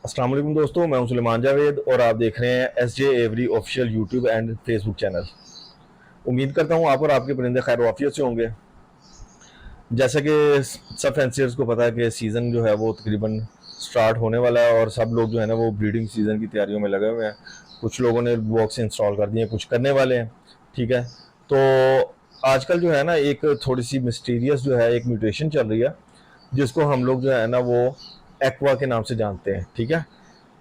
अस्सलाम वालेकुम दोस्तों, मैं हूं सुलेमान जावेद और आप देख रहे हैं S J every official YouTube and Facebook channel. उम्मीद करता हूं आप और आपके परिंदे खैर वाफियत से होंगे। जैसा कि सब फैंसियर्स को पता है कि सीज़न जो है वो तकरीबन स्टार्ट होने वाला है और सब लोग जो है ना वो ब्रीडिंग सीज़न की तैयारियों में लगे हुए हैं। कुछ लोगों ने बॉक्स इंस्टॉल कर दिए, कुछ करने वाले हैं। ठीक है, तो आजकल जो है ना एक थोड़ी सी मिस्टीरियस जो है एक म्यूटेशन चल रही है, जिसको हम लोग जो है ना वो एक्वा के नाम से जानते हैं। ठीक है,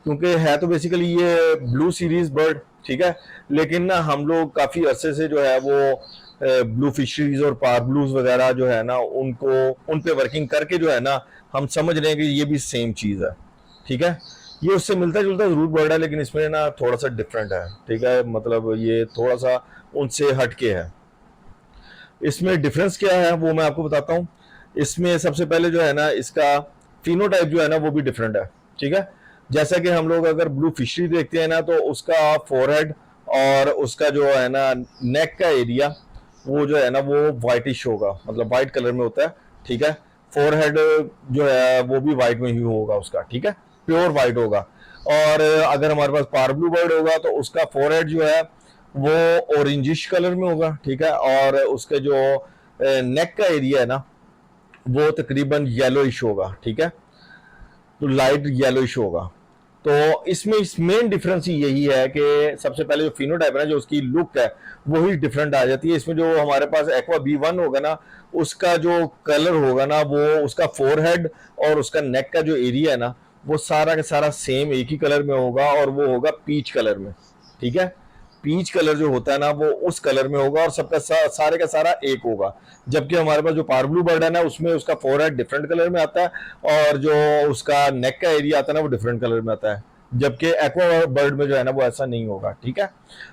क्योंकि है तो बेसिकली ये ब्लू सीरीज बर्ड। ठीक है, लेकिन ना हम लोग काफ़ी अरसे से जो है वो ब्लू फिशरीज और पार ब्लूज वगैरह जो है ना उनको उन पे वर्किंग करके जो है ना हम समझ रहे हैं कि ये भी सेम चीज़ है। ठीक है, ये उससे मिलता जुलता जरूर बर्ड है, लेकिन इसमें ना थोड़ा सा डिफरेंट है। ठीक है, मतलब ये थोड़ा सा उनसे हटके है। इसमें डिफरेंस क्या है वो मैं आपको बताता हूँ। इसमें सबसे पहले जो है ना इसका फिनोटाइप जो है ना वो भी डिफरेंट है। ठीक है, जैसा कि हम लोग अगर ब्लू फिशरी देखते हैं ना तो उसका फोरहेड और उसका जो है ना नेक का एरिया वो जो है ना वो वाइटिश होगा, मतलब वाइट कलर में होता है। ठीक है, फोरहेड जो है वो भी वाइट में ही होगा उसका। ठीक है, प्योर वाइट होगा। और अगर हमारे पास पार ब्लू बर्ड होगा तो उसका फोरहेड जो है वो ऑरेंजिश कलर में होगा। ठीक है, और उसके जो नेक का एरिया है ना वो तकरीबन येलोइश होगा। ठीक है, तो लाइट येलोइश होगा। तो इसमें इस मेन डिफरेंस ही यही है कि सबसे पहले जो फिनोटाइप है ना, जो उसकी लुक है वही डिफरेंट आ जाती है। इसमें जो हमारे पास एक्वा B1 होगा ना उसका जो कलर होगा ना वो उसका फोरहेड और उसका नेक का जो एरिया है ना वो सारा का सारा सेम एक ही कलर में होगा और वो होगा पीच कलर में। ठीक है, पीच कलर जो होता है ना वो उस कलर में होगा और सबका सारे का सारा एक होगा। जबकि हमारे पास जो पारब्लू बर्ड है ना उसमें उसका फोरहेड डिफरेंट कलर में आता है और जो उसका नेक का एरिया आता है ना वो डिफरेंट कलर में आता है। जबकि एक्वा बर्ड में जो है ना वो ऐसा नहीं होगा। ठीक है,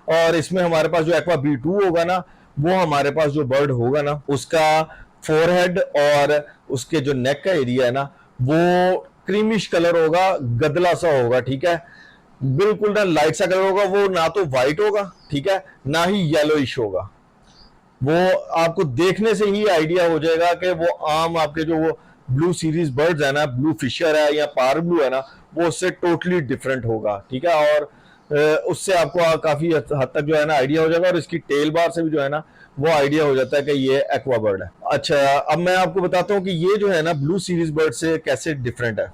और इसमें हमारे पास जो एक्वा B2 होगा ना वो हमारे पास जो बर्ड होगा ना उसका फोरहेड और उसके जो नेक का एरिया है ना वो क्रीमिश कलर होगा, गदला सा होगा। ठीक है, बिल्कुल ना लाइट सा कलर होगा, वो ना तो व्हाइट होगा। ठीक है, ना ही येलोइश होगा। वो आपको देखने से ही आइडिया हो जाएगा कि वो आम आपके जो वो ब्लू सीरीज बर्ड्स है ना, ब्लू फिशर है या पार ब्लू है ना, वो उससे टोटली डिफरेंट होगा। ठीक है, और उससे आपको काफी हद तक जो है ना आइडिया हो जाएगा और इसकी टेल बार से भी जो है ना वो आइडिया हो जाता है कि ये एक्वा बर्ड है। अच्छा, अब मैं आपको बताता हूँ कि ये जो है ना ब्लू सीरीज बर्ड से कैसे डिफरेंट है।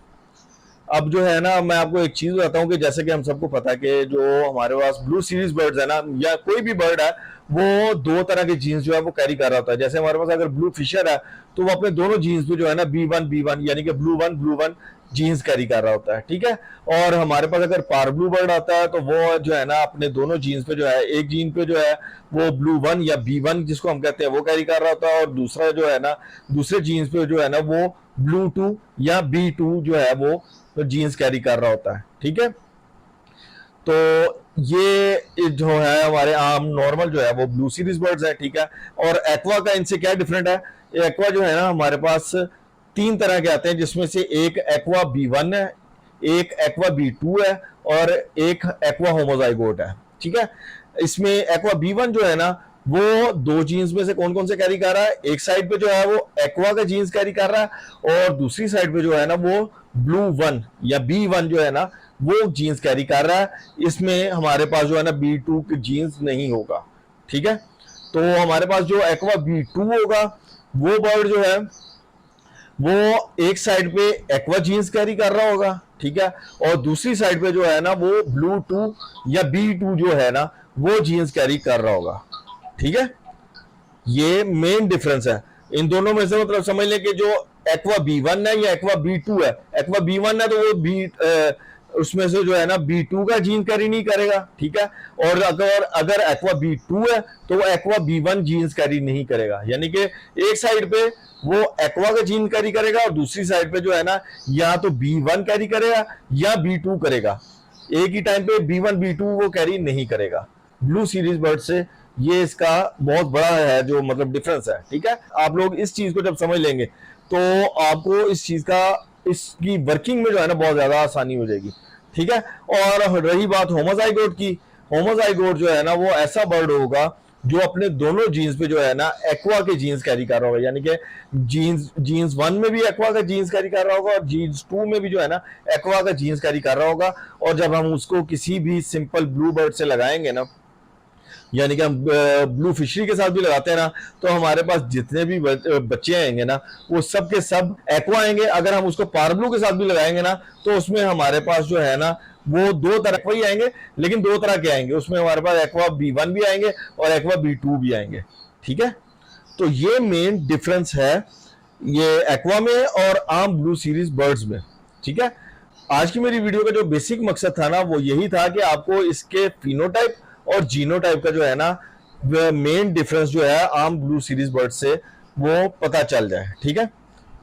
अब जो है ना मैं आपको एक चीज बताता हूँ कि जैसे कि हम सबको पता है कि जो हमारे पास ब्लू सीरीज बर्ड्स है ना या कोई भी बर्ड है वो दो तरह के जीन्स जो है वो कैरी कर रहा होता है। जैसे हमारे पास अगर ब्लू फिशर है तो वो अपने दोनों जीन्स पे जो है ना B1 यानी कि ब्लू वन जीन्स कैरी कर रहा होता है। ठीक है, और हमारे पास अगर पार ब्लू बर्ड आता है तो वो जो है ना अपने दोनों जीन्स पे जो है एक जीन पे जो है वो ब्लू 1 या B1 जिसको हम कहते हैं वो कैरी कर रहा होता है और दूसरा जो है ना दूसरे जीन्स पे जो है ना वो ब्लू 2 या B2 जो है वो जीन्स कैरी कर रहा होता है। ठीक है, तो ये जो है हमारे आम नॉर्मल जो है वो ब्लू सीरीज बर्ड्स है। ठीक है, और एक्वा का इनसे क्या डिफरेंट है। एक्वा जो है ना हमारे पास तीन तरह के आते हैं, जिसमें से एक एक्वा B1 है, एक एक्वा B2 है और एक एक्वा होमोजाइगोट है। ठीक है, इसमें एक्वा B1 जो है ना वो दो जीन्स में से कौन कौन से कैरी कर रहा है। एक साइड पे जो है वो एक्वा का जीन्स कैरी कर रहा है और दूसरी साइड पे जो है ना वो ब्लू 1 या B1 जो है ना वो जीन्स कैरी कर रहा है। इसमें हमारे पास जो है ना B2 की जीन्स नहीं होगा। ठीक है, तो हमारे पास जो एक्वा B2 होगा वो बर्ड जो है वो एक साइड पे एक्वा जीन्स कैरी कर रहा होगा। ठीक है, और दूसरी साइड पे जो है ना वो ब्लू 2 या B2 जो है ना वो जीन्स कैरी कर रहा होगा। ठीक है, ये मेन डिफरेंस है इन दोनों में से। मतलब समझ लें कि जो एक्वा B1 है या एक्वा B2 है, एक्वा B1 है तो वो उसमें से जो है ना B2 का जीन कैरी नहीं करेगा। ठीक है, और अगर अगर एक्वा B2 है तो वो एक्वा B1 जीन्स कैरी नहीं करेगा। यानी कि एक साइड पे वो एक्वा का जीन कैरी करेगा और दूसरी साइड पे जो है ना या तो B1 कैरी करेगा या B2 करेगा। एक ही टाइम पे B1 B2 वो कैरी नहीं करेगा। ब्लू सीरीज बर्ड से ये इसका बहुत बड़ा है जो मतलब डिफरेंस है। ठीक है, आप लोग इस चीज को जब समझ लेंगे तो आपको इस चीज का इसकी वर्किंग में जो है ना बहुत ज्यादा आसानी हो जाएगी। ठीक है, और रही बात होमोजाइगोट की, होमोजाइगोट जो है ना वो ऐसा बर्ड होगा जो अपने दोनों जीन्स पे जो है ना एक्वा के जीन्स कैरी कर रहा होगा, यानी कि जीन्स जीन्स 1 में भी एक्वा का जीन्स कैरी कर रहा होगा और जीन्स 2 में भी जो है ना एक्वा का जीन्स कैरी कर रहा होगा। और जब हम उसको किसी भी सिंपल ब्लू बर्ड से लगाएंगे ना, यानी कि हम ब्लू फिशरी के साथ भी लगाते हैं ना, तो हमारे पास जितने भी बच्चे आएंगे ना वो सब के सब एक्वा आएंगे। अगर हम उसको पार ब्लू के साथ भी लगाएंगे ना तो उसमें हमारे पास जो है ना वो दो तरह ही आएंगे, लेकिन दो तरह के आएंगे। उसमें हमारे पास एक्वा B1 भी आएंगे और एक्वा B2 भी आएंगे। ठीक है, तो ये मेन डिफरेंस है ये एक्वा में और आम ब्लू सीरीज बर्ड्स में। ठीक है, आज की मेरी वीडियो का जो बेसिक मकसद था ना वो यही था कि आपको इसके फिनोटाइप और जीनोटाइप का जो है ना मेन डिफरेंस जो है आम ब्लू सीरीज बर्ड से वो पता चल जाए। ठीक है,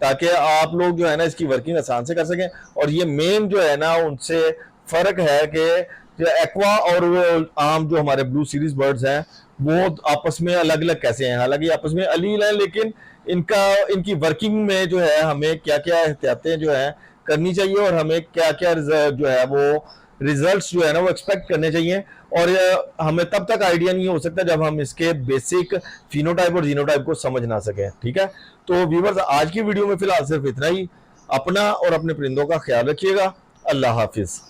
ताकि आप लोग जो है ना इसकी वर्किंग आसान से कर सकें। और ये मेन जो है ना उनसे फर्क है कि जो एक्वा और वो आम जो हमारे ब्लू सीरीज बर्ड्स हैं वो आपस में अलग अलग कैसे हैं। हालांकि आपस में अलील है, लेकिन इनकी वर्किंग में जो है हमें क्या क्या एहतियातें जो है करनी चाहिए और हमें क्या क्या जो है वो रिजल्ट्स जो है ना वो एक्सपेक्ट करने चाहिए। और हमें तब तक आइडिया नहीं हो सकता जब हम इसके बेसिक फिनोटाइप और जीनोटाइप को समझ ना सकें। ठीक है, तो व्यूअर्स आज की वीडियो में फिलहाल सिर्फ इतना ही। अपना और अपने परिंदों का ख्याल रखिएगा। अल्लाह हाफिज।